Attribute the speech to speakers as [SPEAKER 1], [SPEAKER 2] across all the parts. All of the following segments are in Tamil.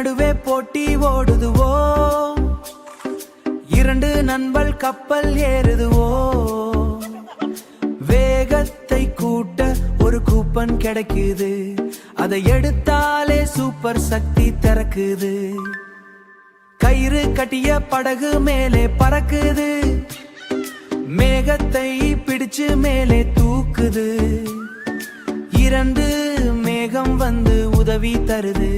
[SPEAKER 1] நடுவே போட்டி ஓடுதுவோ, இரண்டு நண்பல் கப்பல் ஏறுதுவோ, வேகத்தை கூட்ட ஒரு கூப்பன் கிடைக்குது, அதை எடுத்தாலே சூப்பர் சக்தி திறக்குது. கயிறு கட்டிய படகு மேலே பறக்குது, மேகத்தை பிடிச்சு மேலே தூக்குது, இரண்டு மேகம் வந்து உதவி தருது,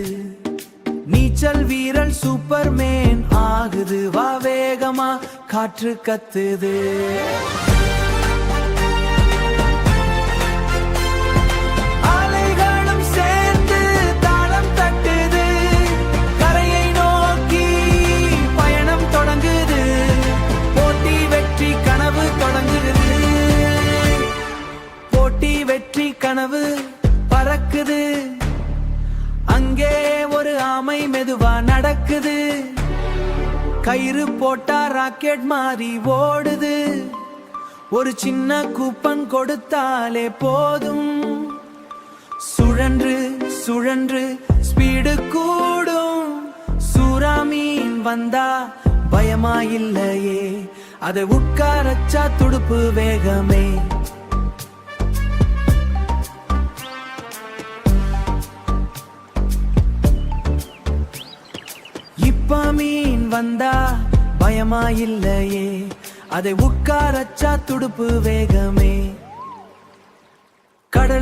[SPEAKER 1] நீச்சல் வீரல் சூப்பர்மேன் ஆகுது, வா வேகமா காற்று கத்துது. அலைகளும் சேர்ந்து தாளம் தட்டுது, கரையை நோக்கி பயணம் தொடங்குது, போட்டி வெற்றி கனவு தொடங்குது, போட்டி வெற்றி கனவு பறக்குது. அங்கே ஒரு ஆமை மெதுவா நடக்குது, கயிறு போட்டா ராக்கெட் மாறி ஓடுது, ஒரு சின்ன கூப்பன் கொடுத்தாலே போதும், சுழன்று சுழன்று ஸ்பீடு கூடும். சூறா மீன் வந்தா பயமா இல்லையே, அதை உட்காரச்சா துடுப்பு வேகமே. இப்ப மீன் வந்தா பயமா இல்லையே, அதை உட்காரச்சா துடுப்பு வேகமே. கடல